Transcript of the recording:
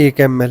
1 ml